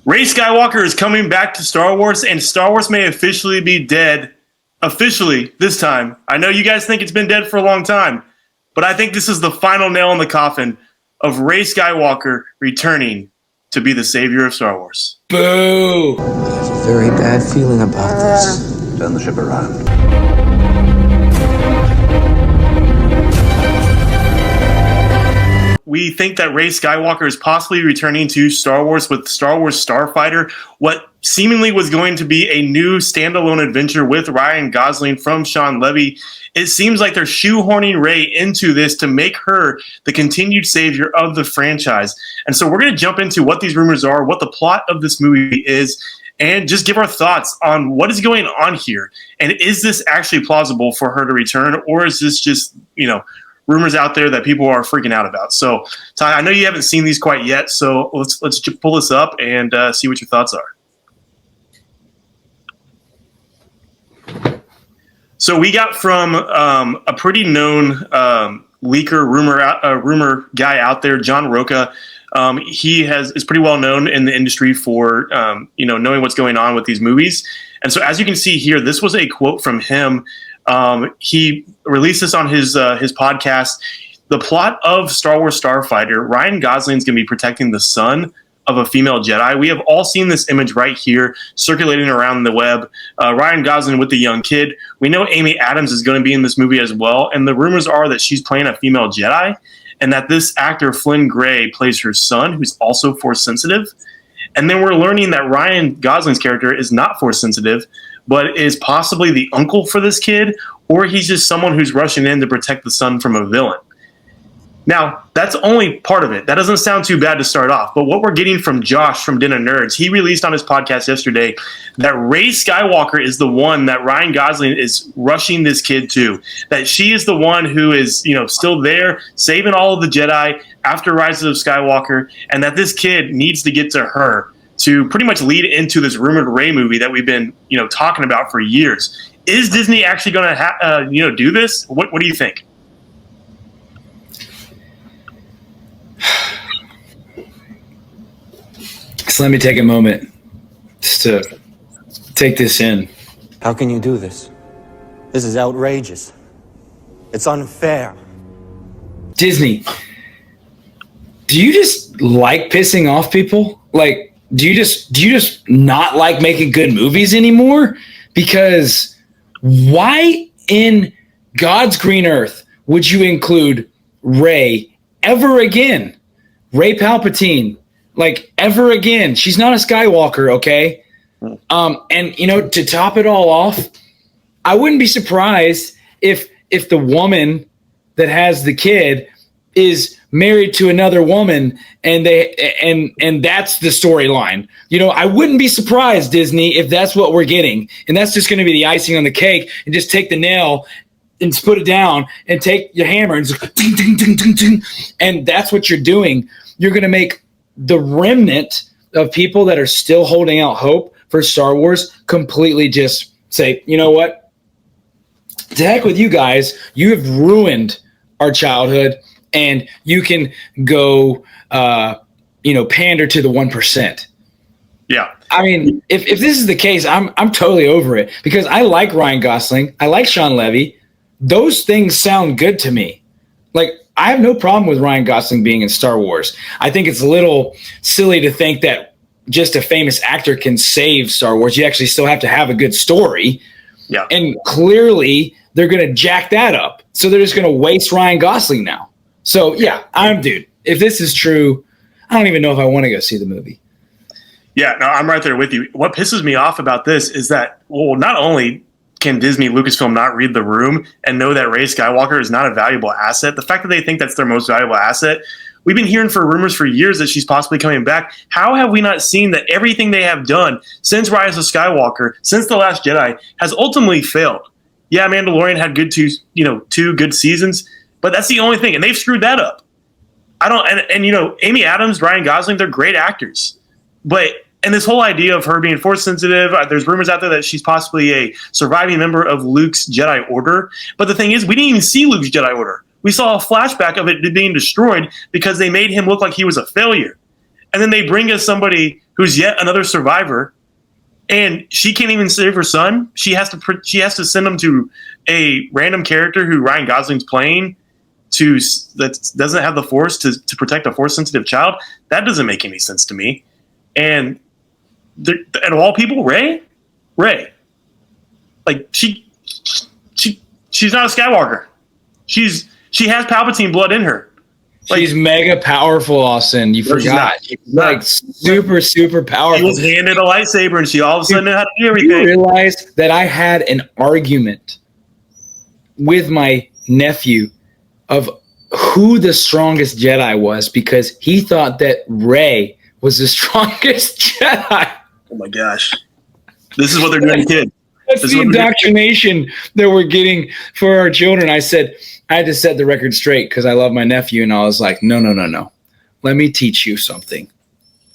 Rey Skywalker is coming back to Star Wars, and Star Wars may officially be dead. Officially, this time. I know you guys think it's been dead for a long time, but I think this is the final nail in the coffin of Rey Skywalker returning to be the savior of Star Wars. Boo! I have a very bad feeling about this. Turn the ship around. We think that Rey Skywalker is possibly returning to Star Wars with Star Wars Starfighter, what seemingly was going to be a new standalone adventure with Ryan Gosling from Sean Levy. It seems like they're shoehorning Rey into this to make her the continued savior of the franchise. And so we're going to jump into what these rumors are, what the plot of this movie is, and just give our thoughts on what is going on here. And is this actually plausible for her to return, or is this just, rumors out there that people are freaking out about? So, Ty, I know you haven't seen these quite yet, so let's pull this up and see what your thoughts are. So we got from a pretty known leaker, rumor guy out there, John Roca. He is pretty well known in the industry for knowing what's going on with these movies. And so, as you can see here, this was a quote from him. He released this on his podcast. The plot of Star Wars Starfighter, Ryan Gosling is going to be protecting the son of a female Jedi. We have all seen this image right here circulating around the web. Ryan Gosling with the young kid. We know Amy Adams is going to be in this movie as well, and the rumors are that she's playing a female Jedi, and that this actor Flynn Gray plays her son, who's also Force sensitive. And then we're learning that Ryan Gosling's character is not Force sensitive, but is possibly the uncle for this kid, or he's just someone who's rushing in to protect the son from a villain. Now, that's only part of it. That doesn't sound too bad to start off, but what we're getting from Josh from Den of Nerds, he released on his podcast yesterday that Rey Skywalker is the one that Ryan Gosling is rushing this kid to, that she is the one who is, still there, saving all of the Jedi after Rise of Skywalker, and that this kid needs to get to her to pretty much lead into this rumored Rey movie that we've been, talking about for years. Is Disney actually going to, do this? What do you think? So let me take a moment just to take this in. How can you do this? This is outrageous. It's unfair. Disney, do you just like pissing off people? Like, do you just not like making good movies anymore? Because why in God's green earth would you include Rey ever again? Rey Palpatine, like, ever again. She's not a Skywalker, okay? And to top it all off, I wouldn't be surprised if the woman that has the kid is married to another woman, and that's the storyline. I wouldn't be surprised, Disney, if that's what we're getting, and that's just going to be the icing on the cake. And just take the nail and put it down, and take your hammer and just ding, ding, ding, ding, ding, and that's what you're doing. You're going to make the remnant of people that are still holding out hope for Star Wars completely just say, you know what? To heck with you guys. You have ruined our childhood, and you can go, pander to the 1%. Yeah. I mean, if this is the case, I'm totally over it, because I like Ryan Gosling. I like Sean Levy. Those things sound good to me. Like, I have no problem with Ryan Gosling being in Star Wars. I think it's a little silly to think that just a famous actor can save Star Wars. You actually still have to have a good story. Yeah. And clearly they're going to jack that up. So they're just going to waste Ryan Gosling now. So, yeah, dude, if this is true, I don't even know if I want to go see the movie. Yeah, no, I'm right there with you. What pisses me off about this is that, well, not only can Disney, Lucasfilm not read the room and know that Rey Skywalker is not a valuable asset, the fact that they think that's their most valuable asset, we've been hearing for rumors for years that she's possibly coming back. How have we not seen that everything they have done since Rise of Skywalker, since The Last Jedi, has ultimately failed? Yeah, Mandalorian had two good seasons, but that's the only thing, and they've screwed that up. Amy Adams, Ryan Gosling, they're great actors, and this whole idea of her being force sensitive, there's rumors out there that she's possibly a surviving member of Luke's Jedi Order. But the thing is, we didn't even see Luke's Jedi Order. We saw a flashback of it being destroyed because they made him look like he was a failure. And then they bring us somebody who's yet another survivor, and she can't even save her son. She has to send him to a random character who Ryan Gosling's playing that doesn't have the Force to protect a Force-sensitive child. That doesn't make any sense to me. And of all people, Rey, like she's not a Skywalker. She has Palpatine blood in her. Like, she's mega powerful, Austin. You forgot. She's like super, super powerful. She was handed a lightsaber, and she all of a sudden knew how to do everything. You realize that I had an argument with my nephew of who the strongest Jedi was because he thought that Rey was the strongest Jedi. Oh my gosh. This is what they're doing to kids. That's the indoctrination that we're getting for our children. I had to set the record straight because I love my nephew, and I was like, no. Let me teach you something.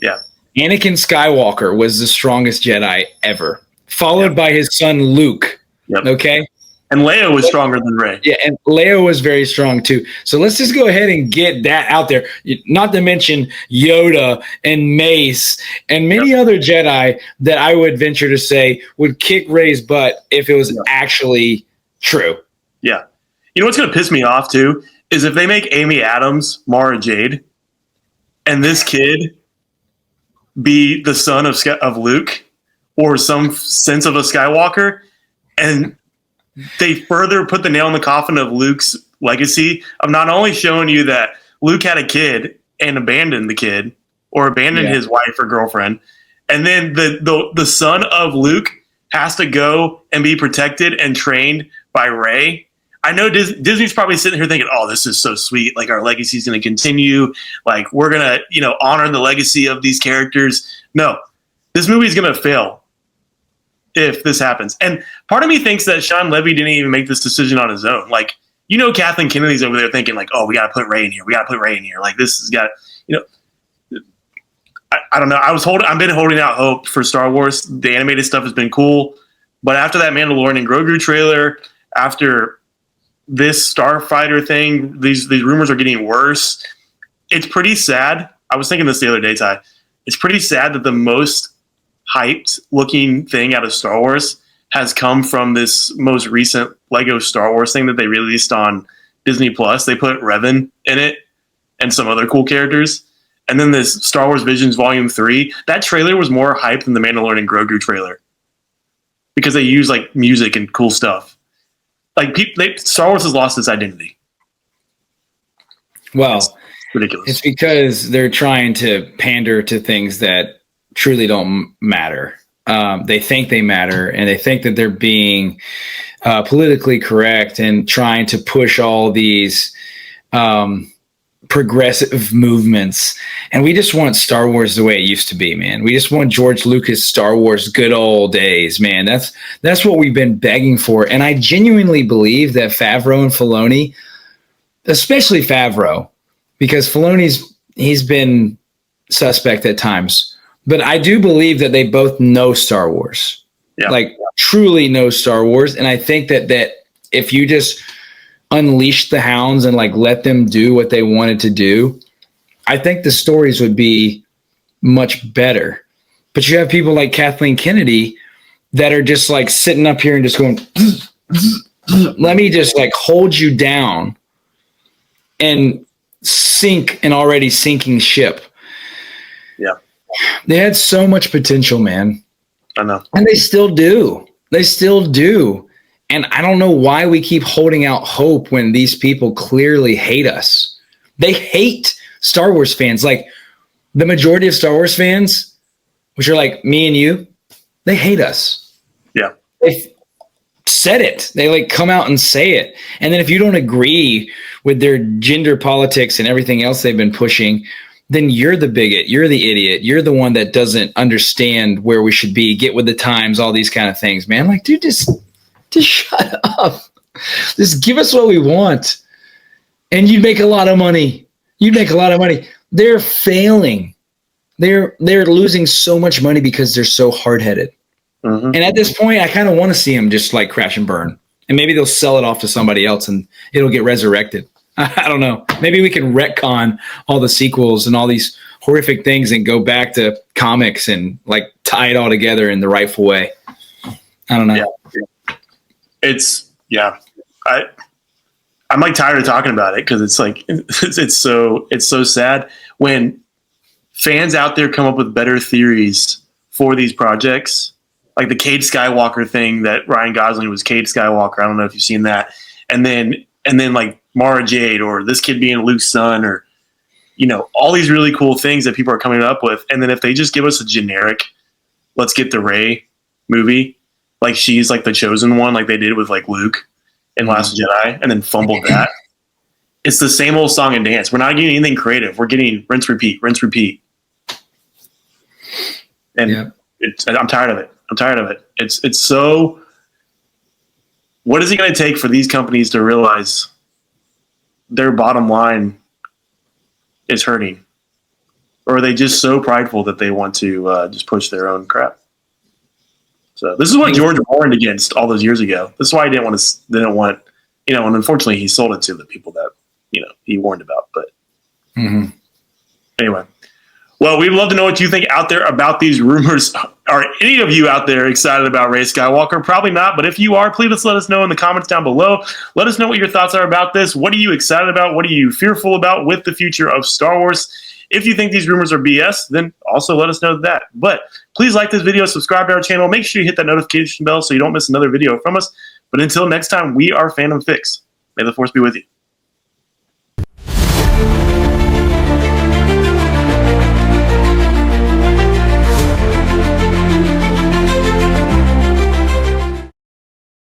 Yeah. Anakin Skywalker was the strongest Jedi ever, followed by his son Luke. Yep. Okay? And Leia was stronger than Rey. Yeah, and Leia was very strong too. So let's just go ahead and get that out there. Not to mention Yoda and Mace and many other Jedi that I would venture to say would kick Rey's butt if it was actually true. Yeah. You know what's going to piss me off too is if they make Amy Adams Mara Jade and this kid be the son of Luke or some sense of a Skywalker, and they further put the nail in the coffin of Luke's legacy of not only showing you that Luke had a kid and abandoned the kid or abandoned his wife or girlfriend, and then the son of Luke has to go and be protected and trained by Rey. I know Disney's probably sitting here thinking, "Oh, this is so sweet! Like our legacy is going to continue. Like we're going to, honor the legacy of these characters." No, this movie is going to fail if this happens. And part of me thinks that Sean Levy didn't even make this decision on his own. Like, Kathleen Kennedy's over there thinking like, "Oh, we got to put Rey in here. We got to put Rey in here. Like this has got, I don't know. I've been holding out hope for Star Wars. The animated stuff has been cool, but after that Mandalorian and Grogu trailer, after this Starfighter thing, these rumors are getting worse. It's pretty sad. I was thinking this the other day, Ty. It's pretty sad that the most hyped looking thing out of Star Wars has come from this most recent Lego Star Wars thing that they released on Disney Plus. They put Revan in it and some other cool characters. And then this Star Wars Visions Volume 3, that trailer was more hyped than the Mandalorian and Grogu trailer because they use like music and cool stuff. Like Star Wars has lost its identity. Well, it's ridiculous. It's because they're trying to pander to things that truly don't matter. They think they matter, and they think that they're being politically correct and trying to push all these progressive movements. And we just want Star Wars the way it used to be, man. We just want George Lucas Star Wars good old days, man. That's what we've been begging for. And I genuinely believe that Favreau and Filoni, especially Favreau, because he's been suspect at times, but I do believe that they both know Star Wars, like truly know Star Wars. And I think that if you just unleash the hounds and like let them do what they wanted to do, I think the stories would be much better. But you have people like Kathleen Kennedy that are just like sitting up here and just going, let me just like hold you down and sink an already sinking ship. Yeah. They had so much potential, man. I know. And they still do. They still do. And I don't know why we keep holding out hope when these people clearly hate us. They hate Star Wars fans. Like the majority of Star Wars fans, which are like me and you, they hate us. Yeah. They've said it. They like come out and say it. And then if you don't agree with their gender politics and everything else they've been pushing, then you're the bigot. You're the idiot. You're the one that doesn't understand where we should be, get with the times, all these kind of things, man. Like, dude, just shut up. Just give us what we want. And you'd make a lot of money. They're failing. They're losing so much money because they're so hard-headed. Mm-hmm. And at this point, I kind of want to see them just like crash and burn. And maybe they'll sell it off to somebody else and it'll get resurrected. I don't know. Maybe we can retcon all the sequels and all these horrific things and go back to comics and like tie it all together in the rightful way. I don't know. Yeah. I'm like tired of talking about it because it's like it's so sad when fans out there come up with better theories for these projects, like the Cade Skywalker thing that Ryan Gosling was Cade Skywalker. I don't know if you've seen that, and then like Mara Jade or this kid being Luke's son, or all these really cool things that people are coming up with, and then if they just give us a generic, let's get the Rey movie, like she's like the chosen one, like they did with like Luke in Last Jedi, and then fumbled that. It's the same old song and dance. We're not getting anything creative. We're getting rinse, repeat, rinse, repeat. And I'm tired of it. It's so. What is it going to take for these companies to realize their bottom line is hurting, or are they just so prideful that they want to just push their own crap? So this is what George warned against all those years ago. This is why he didn't want, and unfortunately he sold it to the people that, he warned about. But anyway, well, we'd love to know what you think out there about these rumors. Are any of you out there excited about Rey Skywalker? Probably not, but if you are, please let us know in the comments down below. Let us know what your thoughts are about this. What are you excited about? What are you fearful about with the future of Star Wars? If you think these rumors are BS, then also let us know that. But please like this video, subscribe to our channel. Make sure you hit that notification bell so you don't miss another video from us. But until next time, we are Fandom Fix. May the Force be with you.